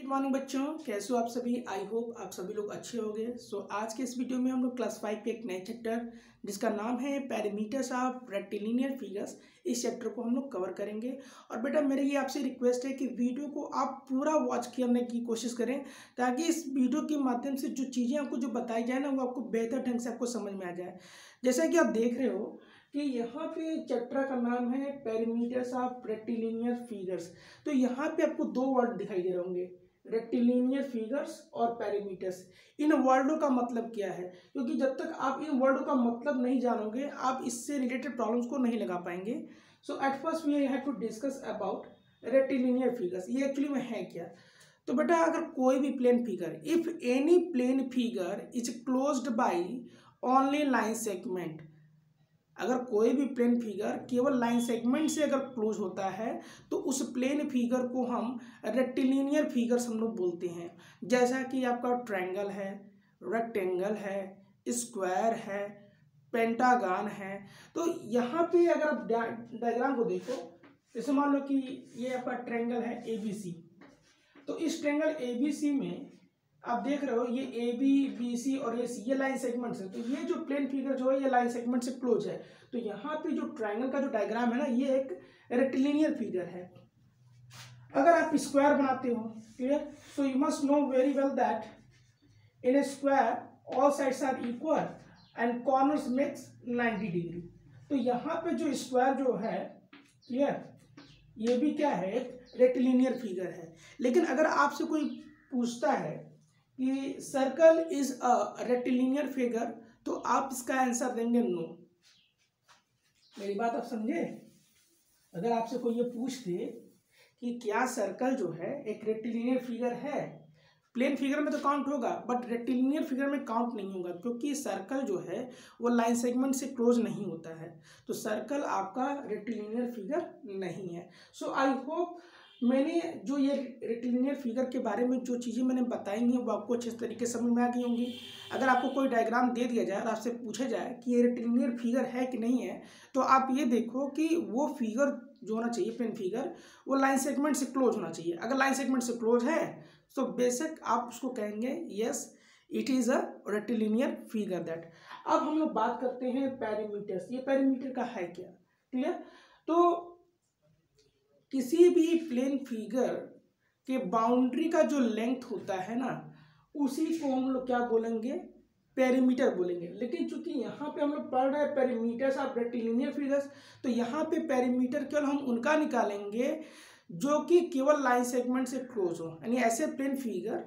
Morning बच्चों, कैसे हो आप सभी। आई होप आप सभी लोग अच्छे होंगे। आज के इस वीडियो में हम लोग क्लास 5 के एक नए चैप्टर जिसका नाम है पैरामीटर्स ऑफ रेक्टिलिनियर फिगर्स, इस चैप्टर को हम लोग कवर करेंगे। और बेटा मेरी ये आपसे रिक्वेस्ट है कि वीडियो को आप पूरा वॉच करने की कोशिश करें, ताकि इस वीडियो के माध्यम से जो चीज़ें आपको जो बताई जाए ना, वो आपको बेहतर ढंग से आपको समझ में आ जाए। जैसा कि आप देख रहे हो कि यहाँ पे चैप्टर का नाम है पैरामीटर्स ऑफ रेक्टिलिनियर फिगर्स। तो यहाँ पे आपको दो वर्ड दिखाई दे रहे होंगे, रेक्टिलिनियर फिगर्स और पैरामीटर्स। इन वर्डों का मतलब क्या है, क्योंकि जब तक आप इन वर्डों का मतलब नहीं जानोगे आप इससे रिलेटेड प्रॉब्लम्स को नहीं लगा पाएंगे। So at first we have to discuss about rectilinear figures. ये एक्चुअली में है क्या। तो बेटा अगर कोई भी plane figure, if any plane figure is closed by only line segment, अगर कोई भी प्लेन फिगर केवल लाइन सेगमेंट से अगर क्लोज होता है तो उस प्लेन फिगर को हम रेक्टिलिनियर फिगर्स हम लोग बोलते हैं। जैसा कि आपका ट्रायंगल है, रेक्टेंगल है, स्क्वायर है, पेंटागन है। तो यहाँ पे अगर आप डायग्राम को देखो, जैसे मान लो कि ये आपका ट्रायंगल है ABC। तो इस ट्रायंगल ABC में आप देख रहे हो ये AB, BC और AC ये लाइन सेगमेंट्स है। तो ये जो प्लेन फिगर जो है ये लाइन सेगमेंट से क्लोज है। तो यहाँ पे जो ट्रायंगल का जो डायग्राम है ना, ये एक रेक्टिलिनियर फिगर है। अगर आप स्क्वायर बनाते हो, clear, so you must know very well that in a square all sides are equal and corners makes 90 degree. तो यहाँ पे जो स्क्वायर जो है, क्लियर, ये भी क्या है, एक रेक्टिलिनियर फिगर है। लेकिन अगर आपसे कोई पूछता है कि circle is a rectilinear figure, तो आप इसका आंसर देंगे नो। मेरी बात आप समझे। अगर आपसे कोई ये पूछ दे कि क्या सर्कल जो है एक रेक्टिलिनियर फिगर है, प्लेन फिगर में तो काउंट होगा बट रेक्टिलिनियर फिगर में काउंट नहीं होगा, क्योंकि सर्कल जो है वो लाइन सेगमेंट से क्लोज नहीं होता है। तो सर्कल आपका रेक्टिलिनियर फिगर नहीं है। सो आई होप मैंने जो ये रेक्टिलिनियर फिगर के बारे में जो चीज़ें मैंने बताई हैं वो आपको अच्छे तरीके से समझ में आ गई होंगी। अगर आपको कोई डायग्राम दे दिया जाए और आपसे पूछा जाए कि ये रेक्टिलिनियर फिगर है कि नहीं है, तो आप ये देखो कि वो फिगर जो होना चाहिए, प्लेन फिगर, वो लाइन सेगमेंट से क्लोज होना चाहिए। अगर लाइन सेगमेंट से क्लोज है तो बेशक आप उसको कहेंगे yes it is a rectilinear figure that. अब हम लोग बात करते हैं पैरामीटर्स। ये पैरामीटर का है क्या, क्लियर। तो किसी भी प्लेन फिगर के बाउंड्री का जो लेंथ होता है ना, उसी को हम लोग क्या बोलेंगे, पेरीमीटर बोलेंगे। लेकिन चूंकि यहाँ पे हम लोग पढ़ रहे हैं पेरीमीटर्स ऑफ रेक्टिलिनियर फिगर्स, तो यहाँ पे पेरीमीटर केवल हम उनका निकालेंगे जो कि केवल लाइन सेगमेंट से क्लोज हो। यानी ऐसे प्लेन फिगर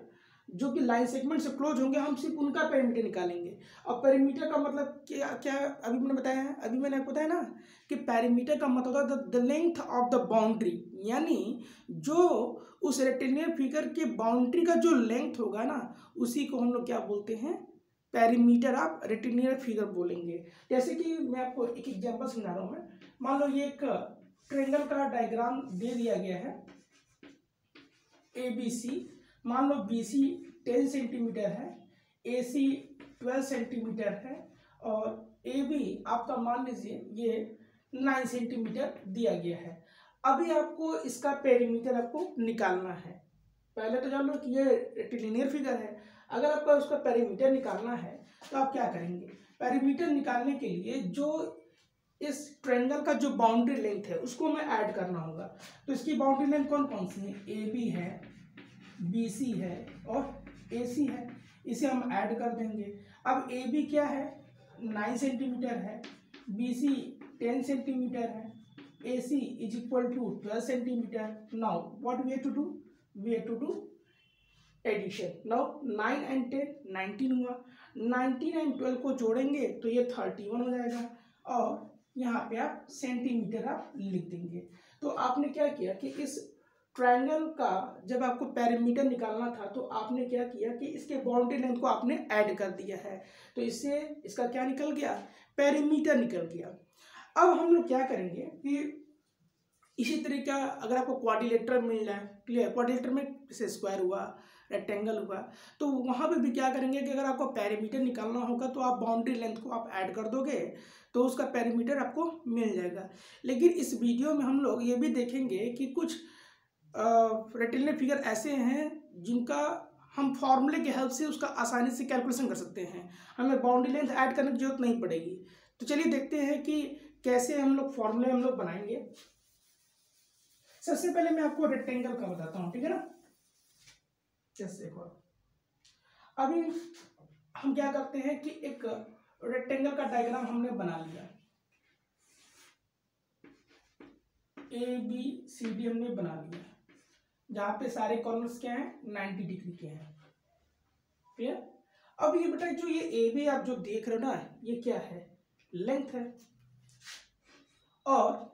जो कि लाइन सेगमेंट से क्लोज होंगे, हम सिर्फ उनका पेरीमीटर निकालेंगे। और पेरीमीटर का मतलब क्या क्या अभी मैंने बताया है, अभी मैंने आपको बताया ना कि पेरीमीटर का मतलब होता है the length of the boundary, यानी जो उस रेक्टिलिनियर फिगर के बाउंड्री का जो लेंथ होगा ना, उसी को हम लोग क्या बोलते हैं, पेरीमीटर ऑफ रेक्टिलिनियर फिगर बोलेंगे। जैसे कि मैं आपको एक एग्जांपल समझा रहा हूँ। मैं मान लो ये एक ट्रायंगल का डायग्राम दे दिया गया है ABC। मान लो BC 10 सेंटीमीटर है, AC 12 सेंटीमीटर है और AB आपका मान लीजिए ये 9 सेंटीमीटर दिया गया है। अभी आपको इसका पेरीमीटर आपको निकालना है। पहले तो जान लो कि ये रेक्टिलिनियर फिगर है। अगर आपको उसका पेरीमीटर निकालना है तो आप क्या करेंगे, पेरीमीटर निकालने के लिए जो इस ट्रायंगल का जो बाउंड्री लेंथ है उसको हमें ऐड करना होगा। तो इसकी बाउंड्री लेंथ कौन कौन सी है, AB है, BC है और AC है। इसे हम ऐड कर देंगे। अब AB क्या है, 9 सेंटीमीटर है, BC 10 सेंटीमीटर है, AC is equal to 12 centimetre. Now what we have to do, we have to do addition. Now 9 and 10 19 हुआ, 19 एंड 12 को जोड़ेंगे तो ये 31 हो जाएगा और यहाँ पे आप सेंटीमीटर आप लिख देंगे। तो आपने क्या किया कि इस ट्रायंगल का जब आपको पेरीमीटर निकालना था तो आपने क्या किया कि इसके बाउंड्री लेंथ को आपने ऐड कर दिया है। तो इससे इसका क्या निकल गया, पेरीमीटर निकल गया। अब हम लोग क्या करेंगे कि इसी तरीका अगर आपको क्वाड्रिलेटरल मिल जाए, क्लियर, क्वाड्रिलेटरल में जैसे स्क्वायर हुआ, रेक्टेंगल हुआ, तो वहाँ पे भी क्या करेंगे कि अगर आपको पेरीमीटर निकालना होगा तो आप बाउंड्री लेंथ को आप ऐड कर दोगे तो उसका पेरीमीटर आपको मिल जाएगा। लेकिन इस वीडियो में हम लोग ये भी देखेंगे कि कुछ रेक्टिलिनियर फिगर ऐसे हैं जिनका हम फॉर्मूले की हेल्प से उसका आसानी से कैलकुलेशन कर सकते हैं, हमें बाउंड्री लेंथ ऐड करने की जरूरत नहीं पड़ेगी। तो चलिए देखते हैं कि कैसे हम लोग फॉर्मूले हम लोग बनाएंगे। सबसे पहले मैं आपको रेक्टेंगल का बताता हूँ, ठीक है ना। जैसे देखो अभी हम क्या करते हैं कि एक रेक्टेंगल का डायग्राम हमने बना लिया, ABCD हमने बना लिया, जहां पे सारे कॉर्नर्स क्या हैं 90 डिग्री के हैं, क्लियर। अब ये बेटा जो ये AB आप जो देख रहे हो ना, ये क्या है, लेंथ है, और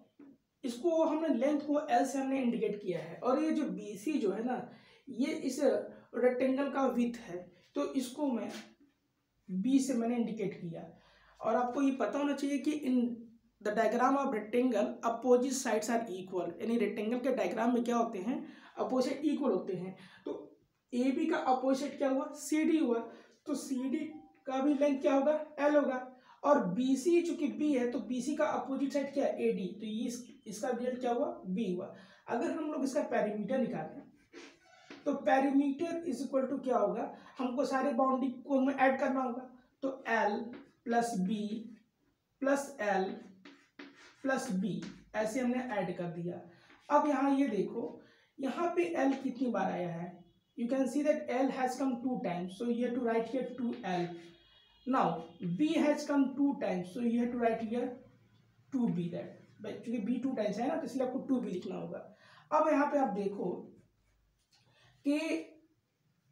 इसको हमने लेंथ को L से हमने इंडिकेट किया है, और ये जो BC जो है ना, ये इस रेक्टेंगल का विड्थ है, तो इसको मैं B से मैंने इंडिकेट किया। और आपको ये पता होना चाहिए कि in the diagram of rectangle opposite sides are equal, यानी रेक्टेंगल के डायग्राम में क्या होते हैं, अपोजिट इक्वल होते हैं। तो AB का अपोजिट क्या हुआ, CD हुआ, तो CD का भी लेंथ क्या होगा, L होगा, और BC चूंकि B है तो BC का अपोजिट साइड क्या है, AD, तो ये इसका लेंथ क्या हुआ, B हुआ। अगर हम लोग इसका पेरीमीटर निकालें तो पेरीमीटर इज इक्वल टू क्या होगा, हमको सारे बाउंड्री को हमें ऐड करना होगा, तो L plus B plus L plus B ऐसे हमने ऐड कर दिया। अब यहाँ ये देखो, यहाँ पे L कितनी बार आया है, you can see that L has come 2 times, so you have to write here 2L। Now B has come 2 times, so you have to write here 2B, that क्योंकि B 2 टाइम्स है ना, तो इसलिए आपको 2B लिखना होगा। अब यहाँ पे आप देखो कि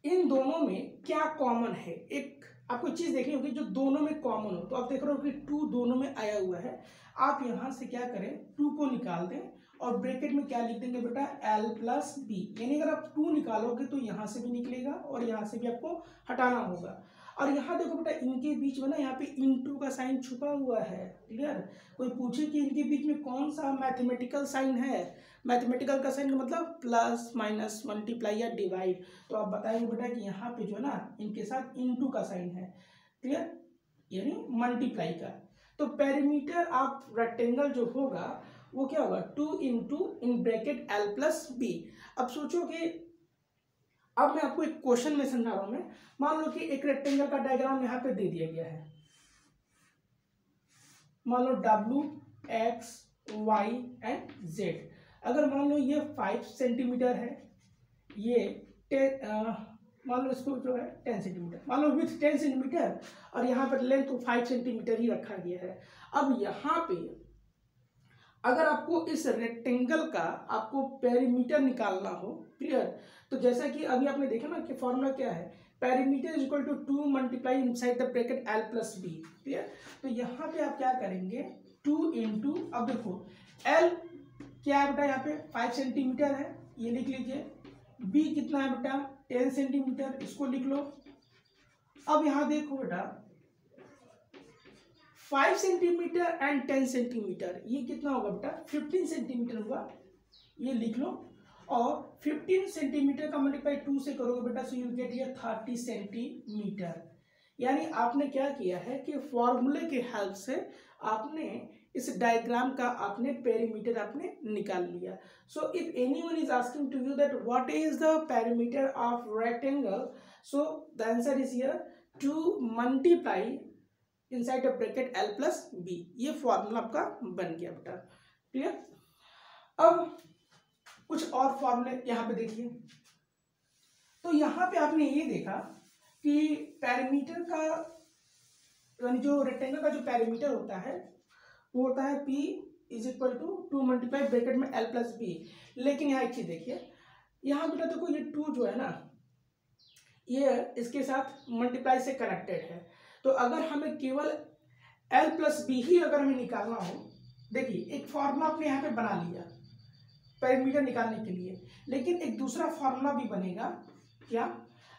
इन दोनों में क्या कॉमन है, एक आपको चीज देखनी होगी जो दोनों में कॉमन हो। तो आप देख रहे हो कि 2 दोनों में आया हुआ है, आप यहां से क्या करें, 2 को निकाल दें और ब्रैकेट में क्या लिख देंगे बेटा, L प्लस B, यानी अगर आप 2 निकालोगे तो यहां से भी निकलेगा और यहां से भी आपको हटाना होगा। और यहाँ देखो बेटा, इनके बीच में ना यहाँ पे इनटू का साइन छुपा हुआ है, क्लियर। कोई पूछे कि इनके बीच में कौन सा मैथमेटिकल साइन है, मैथमेटिकल का साइन का मतलब प्लस माइनस मल्टीप्लाई या डिवाइड, तो आप बताएंगे बेटा कि यहाँ पे जो है ना इनके साथ इनटू का साइन है, क्लियर, यानी मल्टीप्लाई का। तो पेरीमीटर ऑफ रेक्टेंगल जो होगा वो क्या होगा, 2 into in bracket L plus B। अब सोचो कि अब मैं आपको एक क्वेश्चन में समझा रहा हूं, मैं मान लो कि एक रेक्टेंगल का डायग्राम यहाँ पे दे दिया गया है, मान लो W X Y and Z। अगर मान लो ये 5 सेंटीमीटर है, ये 10 मान लो इसको जो है 10 सेंटीमीटर, मान लो विथ 10 सेंटीमीटर, और यहाँ पर लेंथ तो 5 सेंटीमीटर ही रखा गया है। अब यहाँ पे अगर आपको इस रेक्टेंगल का आपको पेरीमीटर निकालना हो, क्लियर, तो जैसा कि अभी आपने देखा ना कि फॉर्मूला क्या है, perimeter is equal to 2 multiply inside the bracket L plus B, clear. तो यहाँ पे आप क्या करेंगे, 2 इंटू, अब देखो L क्या है बेटा, यहाँ पे 5 सेंटीमीटर है, ये लिख लीजिए, B कितना है बेटा 10 सेंटीमीटर, इसको लिख लो। अब यहाँ देखो बेटा 5 सेंटीमीटर एंड 10 सेंटीमीटर, ये कितना होगा बेटा 15 सेंटीमीटर होगा, ये लिख लो। और 15 सेंटीमीटर का मल्टीप्लाई 2 से करोगे बेटा, सो यू गेट ये 30 सेंटीमीटर। यानी आपने क्या किया है कि फॉर्मूले के हेल्प से आपने इस डायग्राम का आपने पेरीमीटर आपने निकाल लिया। So if anyone is asking to you that what is the perimeter of rectangle, so the answer is here 2 multiply inside the bracket L plus B। ये फॉर्मूला आपका बन गया बेटा, क्लियर। अब कुछ और फॉर्मूले यहाँ पे देखिए, तो यहाँ पे आपने ये देखा कि पेरीमीटर का यानी जो रेक्टेंगल का जो पेरीमीटर होता है वो होता है P is equal to 2 multiply bracket में L प्लस B। लेकिन यहाँ एक चीज देखिए, यहाँ बेटा देखो ये 2 जो है ना, ये इसके साथ मल्टीप्लाई से कनेक्टेड है, तो अगर हमें केवल L प्लस B ही अगर हमें निकालना हो, देखिए एक फॉर्मूला आपने यहाँ पे बना लिया पेरीमीटर निकालने के लिए, लेकिन एक दूसरा फॉर्मूला भी बनेगा, क्या,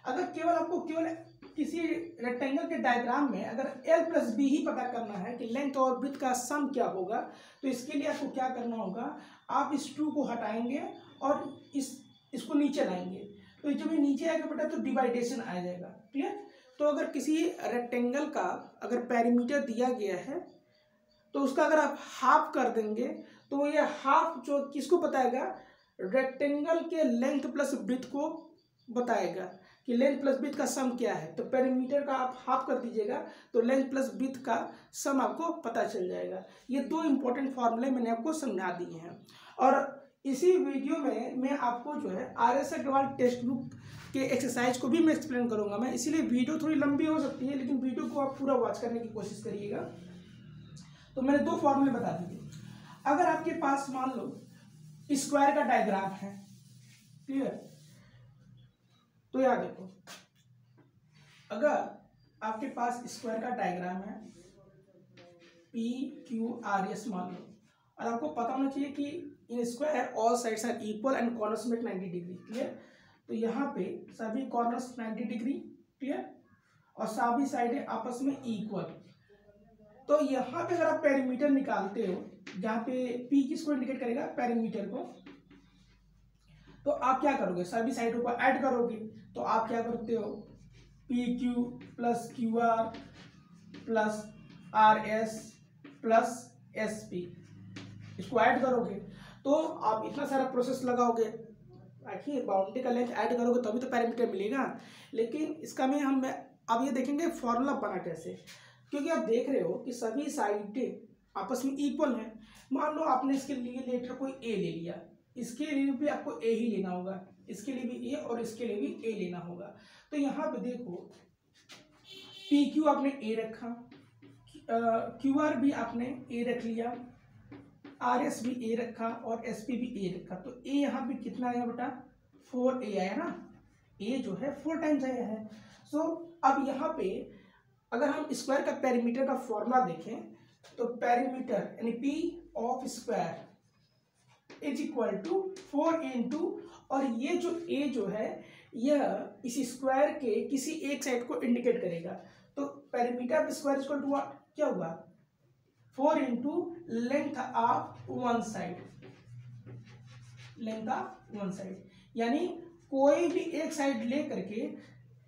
अगर केवल आपको केवल किसी रेक्टेंगल के डायग्राम में अगर L प्लस B ही पता करना है कि लेंथ और ब्रेड्थ का सम क्या होगा, तो इसके लिए आपको क्या करना होगा, आप इस 2 को हटाएंगे और इसको नीचे लाएंगे, तो जब ये नीचे आएगा बेटा तो डिवाइडेशन आ जाएगा, क्लियर। तो अगर किसी रेक्टेंगल का अगर पेरीमीटर दिया गया है तो उसका अगर आप हाफ कर देंगे तो ये हाफ जो किसको बताएगा, रेक्टेंगल के लेंथ प्लस ब्रेड्थ को बताएगा कि लेंथ प्लस विड्थ का सम क्या है। तो पेरीमीटर का आप हाफ कर दीजिएगा तो लेंथ प्लस विड्थ का सम आपको पता चल जाएगा। ये दो इंपॉर्टेंट फॉर्मूले मैंने आपको समझा दिए हैं और इसी वीडियो में मैं आपको जो है RS अग्रवाल टेक्स्ट बुक के एक्सरसाइज को भी मैं एक्सप्लेन करूंगा। मैं इसीलिए वीडियो थोड़ी लंबी हो सकती है, लेकिन वीडियो को आप पूरा वॉच करने की कोशिश करिएगा। तो मैंने दो फॉर्मूले बता दिए। अगर आपके पास मान लो स्क्वायर का डायग्राम है, क्लियर, तो याद देखो, अगर आपके पास स्क्वायर का डायग्राम है PQRS मान लो, और आपको पता होना चाहिए कि in square all sides are equal and corners make 90 degree, clear. तो यहाँ पे सभी कॉर्नर्स 90 डिग्री, क्लियर, और सभी साइडें आपस में इक्वल। तो यहाँ पे अगर आप पेरीमीटर निकालते हो, जहाँ पे P किसको इंडिकेट करेगा, पेरीमीटर को, तो आप क्या करोगे, सभी साइडों को ऐड करोगे। तो आप क्या करते हो, PQ plus QR plus RS plus SP, इसको ऐड करोगे तो आप इतना सारा प्रोसेस लगाओगे। आखिर बाउंड्री का लेंथ ऐड करोगे तभी तो पैरामीटर मिलेगा। लेकिन इसका में हम अब ये देखेंगे फॉर्मूला बना कैसे, क्योंकि आप देख रहे हो कि सभी साइडें आपस में इक्वल हैं। मान लो आपने इसके लिए लेटर कोई A ले लिया, इसके लिए भी आपको A ही लेना होगा, इसके लिए भी A और इसके लिए भी A लेना होगा। तो यहाँ पे देखो PQ आपने A रखा, QR भी आपने A रख लिया, RS भी A रखा और SP भी A रखा। तो A यहाँ पे कितना आया बेटा, 4A आया ना, A जो है 4 टाइम्स आया है। सो अब यहाँ पे अगर हम स्क्वायर का पेरीमीटर का फॉर्मूला देखें तो पेरीमीटर यानी P of square is equal to 4 into, और ये जो A जो है यह इस स्क्वायर के किसी एक साइड को इंडिकेट करेगा। तो perimeter of square equal to what, क्या हुआ, 4 into length of one side, length of one side, यानी कोई भी एक साइड ले करके,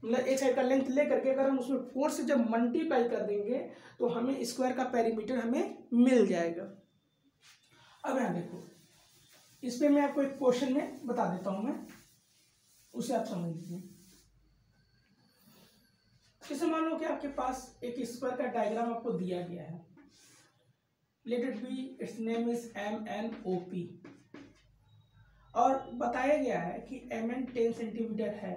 मतलब एक साइड का लेंथ ले करके अगर हम उसमें 4 से जब मल्टीप्लाई कर देंगे तो हमें स्क्वायर का पेरीमीटर हमें मिल जाएगा। अब यहाँ देखो, इस पे मैं आपको एक क्वेश्चन में बता देता हूं, मैं उसे आप समझ लीजिए। जैसे मान लो कि आपके पास एक स्क्वायर का डायग्राम आपको दिया गया है, let it be it's name is MNOP, और बताया गया है कि MN 10 सेंटीमीटर है।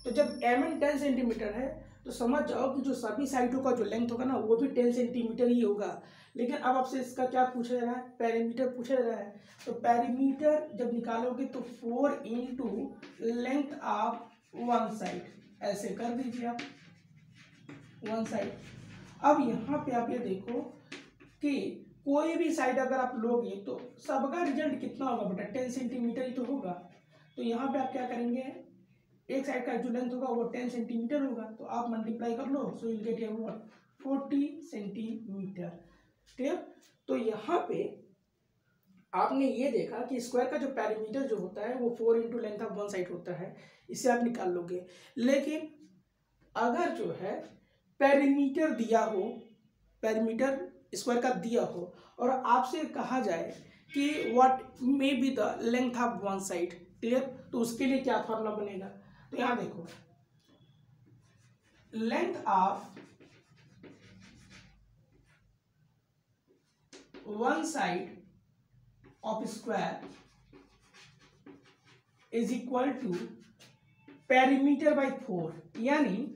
तो जब MN 10 सेंटीमीटर है तो समझ जाओ कि जो सभी साइडों का जो लेंथ होगा ना वो भी 10 सेंटीमीटर ही होगा। लेकिन अब आपसे इसका क्या पूछा जा रहा है, पेरीमीटर पूछा जा रहा है। तो पेरीमीटर जब निकालोगे तो 4 into length of one side, ऐसे कर दीजिए आप, वन साइड। अब यहाँ पे आप ये देखो कि कोई भी साइड अगर आप लोगे तो सबका रिजल्ट कितना होगा बेटा, 10 सेंटीमीटर ही तो होगा। तो यहाँ पे आप क्या करेंगे, एक साइड का जो लेंथ होगा वो 10 सेंटीमीटर होगा, तो आप मल्टीप्लाई कर लो, so you get what, 40 centimetre, ठीक। तो यहाँ पे आपने ये देखा कि स्क्वायर का जो पेरीमीटर जो होता है वो 4 into length of one side होता है, इसे आप निकाल लोगे। लेकिन अगर जो है पेरीमीटर दिया हो, पेरीमीटर स्क्वायर का दिया हो और आपसे कहा जाए कि what may be the length of one side, clear, तो उसके लिए क्या फॉर्मूला बनेगा। तो यहां देखो, length of one side of square is equal to perimeter by 4, यानी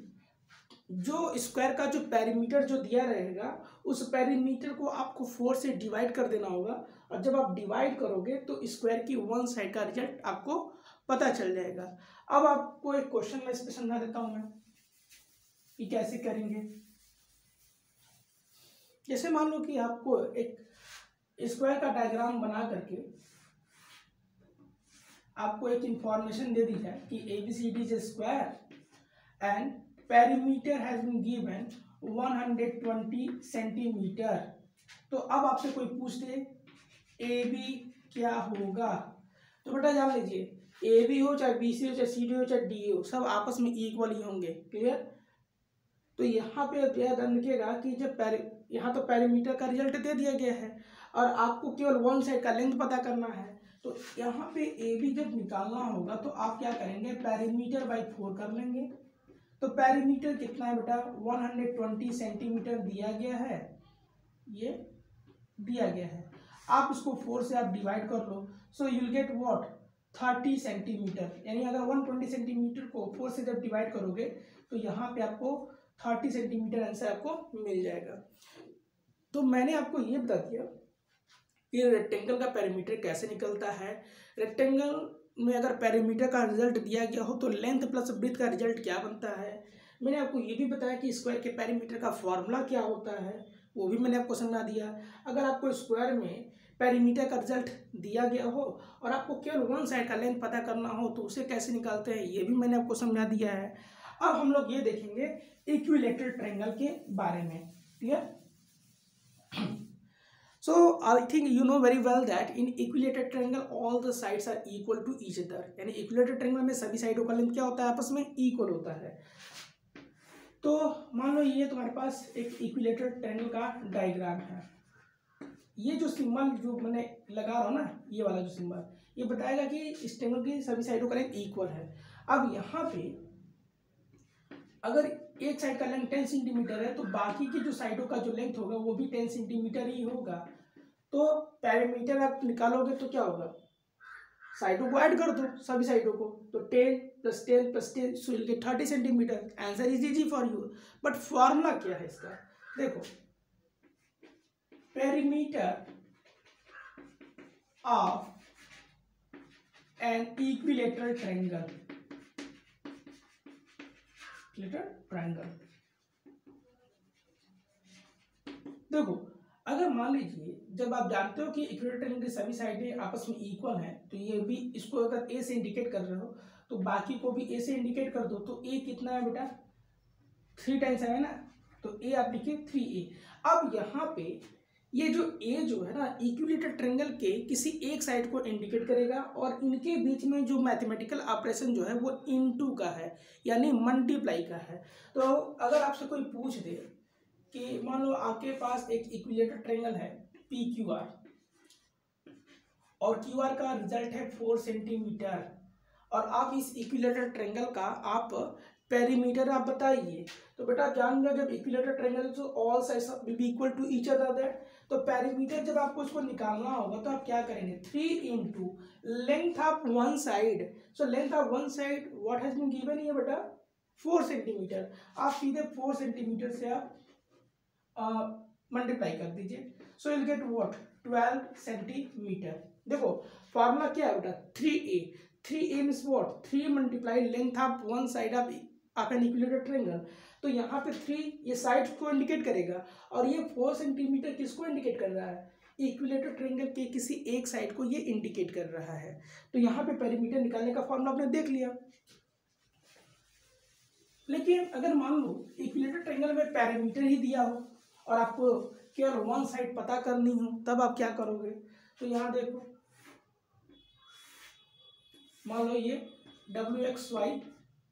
जो स्क्वायर का जो पेरीमीटर जो दिया रहेगा उस पेरीमीटर को आपको 4 से डिवाइड कर देना होगा, और जब आप डिवाइड करोगे तो स्क्वायर की वन साइड का रिजल्ट आपको पता चल जाएगा। अब आपको एक क्वेश्चन में इस पे समझा देता हूं मैं कि कैसे करेंगे। जैसे मान लो कि आपको एक स्क्वायर का डायग्राम बना करके आपको एक इंफॉर्मेशन दे दी जाए कि ABCD is a square and perimeter has been given 120 centimeter. तो अब आपसे कोई पूछ दे AB क्या होगा, तो बेटा जान लीजिए AB हो चाहे BC हो चाहे CD हो चाहे DA हो, सब आपस में इक्वल ही होंगे, क्लियर। तो यहाँ पे ध्यान रखिएगा कि जब यहाँ तो पेरीमीटर का रिजल्ट दे दिया गया है और आपको केवल वन साइड का लेंथ पता करना है। तो यहाँ पे ए बी जब निकालना होगा तो आप क्या करेंगे, पेरीमीटर बाई 4 कर लेंगे। तो पेरीमीटर कितना है बेटा, 120 सेंटीमीटर दिया गया है, ये दिया गया है। आप इसको 4 से आप डिवाइड कर लो, so you will get what, 30 centimetre. यानी अगर 120 सेंटीमीटर को 4 से जब डिवाइड करोगे तो यहाँ पे आपको 30 सेंटीमीटर आंसर आपको मिल जाएगा। तो मैंने आपको ये बता दिया कि रेक्टेंगल का पेरीमीटर कैसे निकलता है। रेक्टेंगल में अगर पेरीमीटर का रिजल्ट दिया गया हो तो लेंथ प्लस ब्रेथ का रिजल्ट क्या बनता है। मैंने आपको ये भी बताया कि स्क्वायर के पेरीमीटर का फॉर्मूला क्या होता है, वो भी मैंने आपको समझा दिया। अगर आपको स्क्वायर में पेरीमीटर का रिजल्ट दिया गया हो और आपको केवल वन साइड का लेंथ पता करना हो तो उसे कैसे निकालते हैं, ये भी मैंने आपको समझा दिया है। अब हम लोग ये देखेंगे इक्विलैटरल ट्रायंगल के बारे में। Clear? So I think you know very well that in equilateral triangle all the sides are equal to each other। यानी equilateral triangle में सभी साइडों का लेंथ क्या होता है, आपस में इक्वल होता है। तो मान लो ये तुम्हारे पास एक इक्विलैटरल ट्रायंगल का डायग्राम है। ये जो सिंबल जो मैंने लगा रहा हूँ ना, ये वाला जो सिंबल, ये बताएगा कि इस ट्रायंगल की सभी साइडों का लेंथ इक्वल है। अब यहाँ पे अगर एक साइड का लेंथ 10 सेंटीमीटर है तो बाकी की जो साइडों का जो लेंथ होगा वो भी 10 सेंटीमीटर ही होगा। तो पेरीमीटर आप निकालोगे तो क्या होगा, साइडों को ऐड कर दो सभी साइडों को, तो 10 + 10 + 10 so will get 30 centimeter. Answer is easy for you. But formula क्या है इसका, देखो, perimeter of an equilateral triangle, triangle. देखो, अगर मान लीजिए जब आप जानते हो कि इक्विलैटरल ट्रायंगल की सभी साइडें आपस में इक्वल हैं, तो ये भी इसको अगर ए से इंडिकेट कर रहे हो तो बाकी को भी ए से इंडिकेट कर दो। तो ए कितना है बेटा, 3 टाइम्स है ना, तो ए आप लिखिए 3a। अब यहाँ पे ये जो ए जो है ना, इक्विलैटरल ट्रायंगल के किसी एक साइड को इंडिकेट करेगा और इनके बीच में जो मैथमेटिकल ऑपरेशन जो है वो इनटू का है, यानी मल्टीप्लाई का है। तो अगर आपसे कोई पूछ दे कि मान लो आपके पास एक इक्विलैटरल ट्रायंगल है PQR और QR का रिजल्ट है 4 सेंटीमीटर, और आप इस इक्विलैटरल ट्रायंगल का आप पेरीमीटर आप बताइए, तो बेटा जान लो जब इक्विलैटरल ट्रायंगल तो all sides will be equal to each other that. तो पेरीमीटर जब आपको इसको निकालना होगा तो आप क्या करेंगे, 3 × length of one side. So length of one side what has been given है बेटा, 4 सेंटीमीटर। आप सीधे 4 सेंटीमीटर से आप मल्टीप्लाई कर दीजिए, so will get what, 12 centimeter. देखो फॉर्मूला क्या है बेटा, 3a। 3a means what, 3 × length of one side of an equilateral triangle. तो यहाँ पे 3 ये साइड को इंडिकेट करेगा और ये 4 सेंटीमीटर किसको इंडिकेट कर रहा है, इक्विलैटरल ट्रायंगल के किसी एक साइड को ये इंडिकेट कर रहा है। तो यहाँ पे पेरीमीटर निकालने का फॉर्मूला आपने देख लिया। लेकिन अगर मान लो इक्विलैटरल ट्रायंगल में पेरीमीटर ही दिया हो और आपको केवल वन साइड पता करनी हो, तब आप क्या करोगे। तो यहाँ देखो, मान लो ये WXY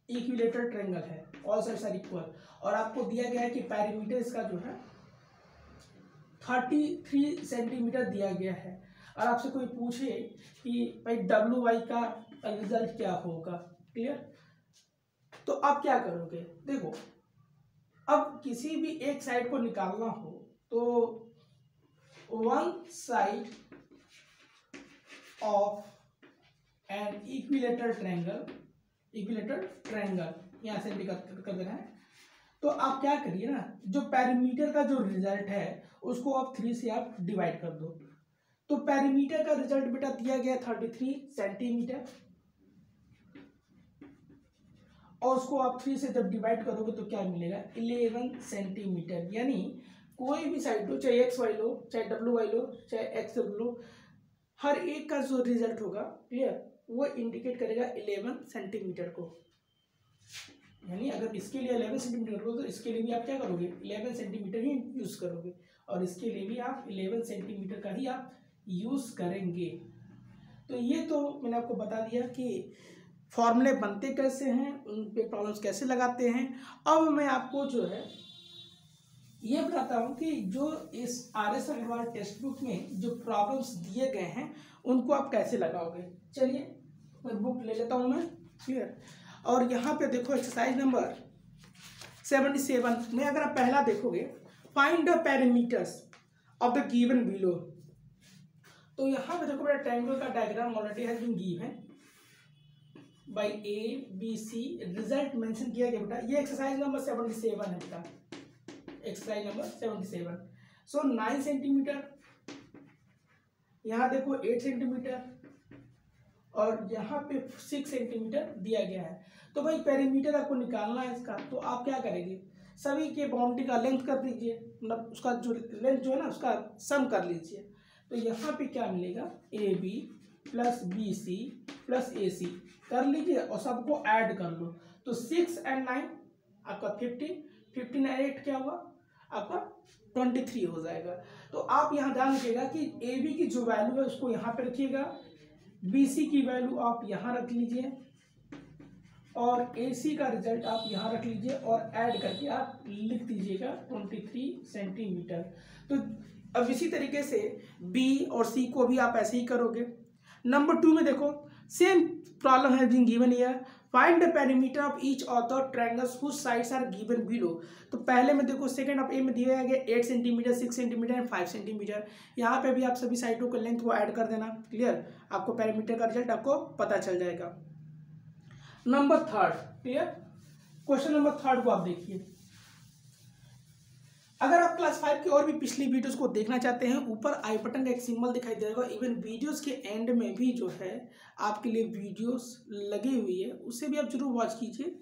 इक्विलैटरल ट्रायंगल है, ऑल साइड्स आर इक्वल, और आपको दिया गया है कि पेरीमीटर इसका जो है 33 सेंटीमीटर दिया गया है, और आपसे कोई पूछे कि भाई WY का रिजल्ट क्या होगा। क्लियर? तो आप क्या करोगे, देखो अब किसी भी एक साइड को निकालना हो तो one side of an equilateral triangle यहाँ से कर देना है। तो आप क्या करिए ना, जो पेरीमीटर का जो रिजल्ट है उसको आप 3 से आप डिवाइड कर दो। तो पेरीमीटर का रिजल्ट बेटा दिया गया 33 सेंटीमीटर, और उसको आप 3 से जब डिवाइड करोगे तो क्या मिलेगा, 11 सेंटीमीटर। यानी कोई भी साइड लो, चाहे XY लो, चाहे WY लो, चाहे XW लो, हर एक का जो रिजल्ट होगा, क्लियर, वो इंडिकेट करेगा 11 सेंटीमीटर को। यानी अगर इसके लिए 11 सेंटीमीटर हो तो इसके लिए भी आप क्या करोगे, 11 सेंटीमीटर ही यूज़ करोगे, और इसके लिए भी आप 11 सेंटीमीटर का ही आप यूज़ करेंगे। तो ये तो मैंने आपको बता दिया कि फॉर्मूले बनते कैसे हैं, उन पे प्रॉब्लम्स कैसे लगाते हैं। अब मैं आपको जो है ये बताता हूँ कि जो इस RS अग्रवाल टेक्स्ट बुक में जो प्रॉब्लम्स दिए गए हैं उनको आप कैसे लगाओगे। चलिए मैं बुक ले लेता हूँ मैं, क्लियर। और यहाँ पे देखो एक्सरसाइज नंबर 77 में अगर आप पहला देखोगे, find the parameters of the given below. तो यहाँ पे देखो बेटा ट्रायंगल का diagram already has been given by ABC, result mention किया गया बेटा। ये एक्सरसाइज नंबर 77 है बेटा, एक्सरसाइज नंबर 77। सो 9 सेंटीमीटर, यहाँ देखो 8 सेंटीमीटर और यहाँ पे 6 सेंटीमीटर दिया गया है। तो भाई पेरीमीटर आपको निकालना है इसका, तो आप क्या करेंगे, सभी के बाउंड्री का लेंथ कर दीजिए, मतलब उसका जो लेंथ जो है ना उसका सम कर लीजिए। तो यहाँ पे क्या मिलेगा, AB plus BC plus AC कर लीजिए और सबको ऐड कर लो। तो 6 and 9 आपका 15, 15 and 8 क्या हुआ आपका 23 हो जाएगा। तो आप यहाँ ध्यान रखिएगा कि AB की जो वैल्यू है उसको यहाँ पे रखिएगा, BC की वैल्यू आप यहाँ रख लीजिए और AC का रिजल्ट आप यहाँ रख लीजिए और ऐड करके आप लिख दीजिएगा 23 सेंटीमीटर। तो अब इसी तरीके से B और C को भी आप ऐसे ही करोगे। नंबर 2 में देखो सेम प्रॉब्लम है being given here, find the perimeter of each of the triangles whose sides are given below. तो पहले में देखो सेकंड ऑफ ए में दिया गया 8 सेंटीमीटर, 6 सेंटीमीटर एंड 5 सेंटीमीटर। यहाँ पे भी आप सभी साइडों के लेंथ को ऐड कर देना, क्लियर। आपको पेरीमीटर का रिजल्ट आपको पता चल जाएगा। Number 3, clear. क्वेश्चन नंबर 3 को आप देखिए। अगर आप क्लास 5 की और भी पिछली वीडियोस को देखना चाहते हैं, ऊपर आई बटन का एक सिंबल दिखाई देगा, इवन वीडियोस के एंड में भी जो है आपके लिए वीडियोस लगी हुई है, उससे भी आप जरूर वॉच कीजिए।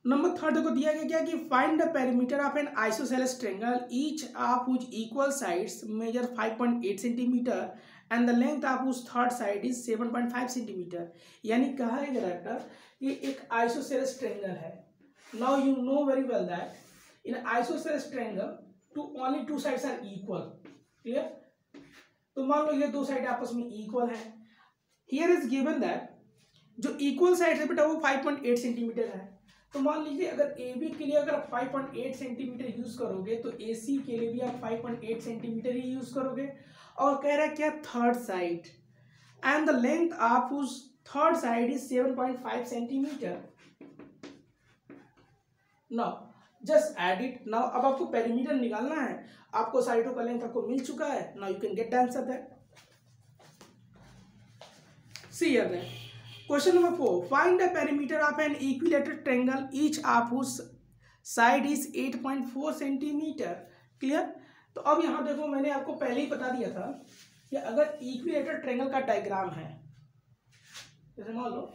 नंबर 3 को दिया गया क्या कि find the perimeter of an isosceles triangle each of which equal sides measure 5.8 centimeter and the length of which third side is 7.5 centimeter. यानी कहा है डायरेक्टर कि एक आइसोसेलेस ट्रायंगल है। Now you know very well that in isosceles triangle only two sides are equal, clear। तो मान लो ये दो साइड आपस में इक्वल है। here is given that जो इक्वल साइड है बेटा वो 5.8 सेंटीमीटर है। तो मान लीजिए अगर AB के लिए अगर आप 5.8 सेंटीमीटर यूज करोगे तो AC के लिए भी आप 5.8 सेंटीमीटर ही यूज करोगे। और कह रहा है क्या, third side and the length of उस third side is 7.5 centimetre. Now just add it. Now अब आपको पेरीमीटर निकालना है, आपको साइडों का लेंथ आपको मिल चुका है। Now you can get the answer that. See here then question number 4, find the perimeter of an equilateral triangle each of which side is 8.4 centimeter, clear. तो अब यहाँ देखो मैंने आपको पहले ही बता दिया था कि अगर इक्विलेटरल ट्रायंगल का डायग्राम है, जैसे मान लो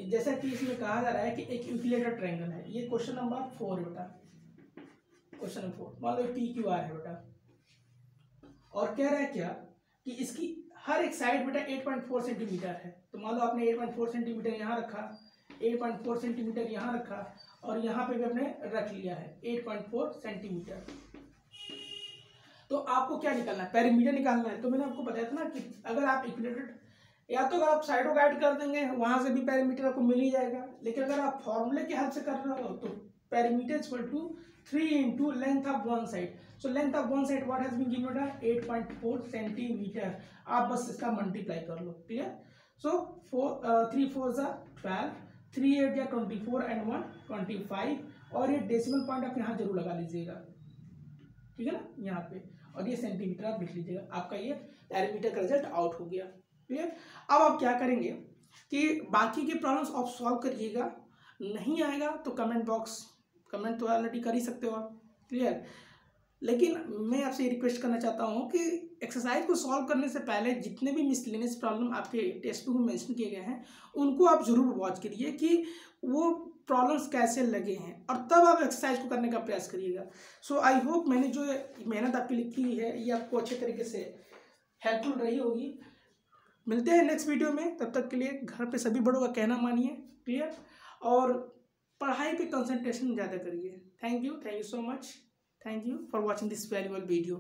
जैसा कि इसमें कहा जा रहा है कि एक इक्विलेटरल ट्रायंगल है, ये क्वेश्चन नंबर 4 है बेटा, क्वेश्चन नंबर 4। मान लो PQR है बेटा और कह रहा है क्या कि इसकी हर एक साइड बेटा 8.4 सेंटीमीटर है। तो मान लो आपने 8.4 सेंटीमीटर यहाँ रखा, 8.4 सेंटीमीटर यहाँ रखा और यहाँ पे भी आपने रख लिया है 8.4 सेंटीमीटर। तो आपको क्या निकालना है, पेरीमीटर निकालना है। तो मैंने आपको बताया था ना कि अगर आप इक्विलेटरल या तो अगर आप साइडों गाइड कर देंगे वहां से भी पेरीमीटर आपको मिल ही जाएगा, लेकिन अगर आप फॉर्मूले की हेल्प से कर रहे हो तो perimeter is equal to 3 into length of one side. So length of one side what has been given है 8.4 सेंटीमीटर। आप बस इसका मल्टीप्लाई कर लो, क्लियर। सो 3 4 12, 3 8 24 एंड 1 25 और ये डेसिमल पॉइंट आप यहाँ जरूर लगा लीजिएगा, ठीक है ना, यहाँ पे। और ये सेंटीमीटर आप लिख लीजिएगा, आपका ये पेरीमीटर का रिजल्ट आउट हो गया, क्लियर। अब आप क्या करेंगे कि बाकी के प्रॉब्लम्स आप सॉल्व करिएगा, नहीं आएगा तो कमेंट तो ऑलरेडी कर ही सकते हो आप, क्लियर। लेकिन मैं आपसे रिक्वेस्ट करना चाहता हूँ कि एक्सरसाइज को सॉल्व करने से पहले जितने भी मिसलेनियस प्रॉब्लम आपके टेक्स्ट बुक में मेंशन किए गए हैं उनको आप जरूर वॉच करिए कि वो प्रॉब्लम्स कैसे लगे हैं और तब आप एक्सरसाइज को करने का प्रयास करिएगा। सो आई होप मैंने जो मेहनत आपकी लिखी हुई है ये आपको अच्छे तरीके से हेल्पफुल रही होगी। मिलते हैं नेक्स्ट वीडियो में, तब तक के लिए घर पे सभी बड़ों का कहना मानिए, क्लियर, और पढ़ाई पे कंसंट्रेशन ज़्यादा करिए। Thank you so much, thank you for watching this valuable video.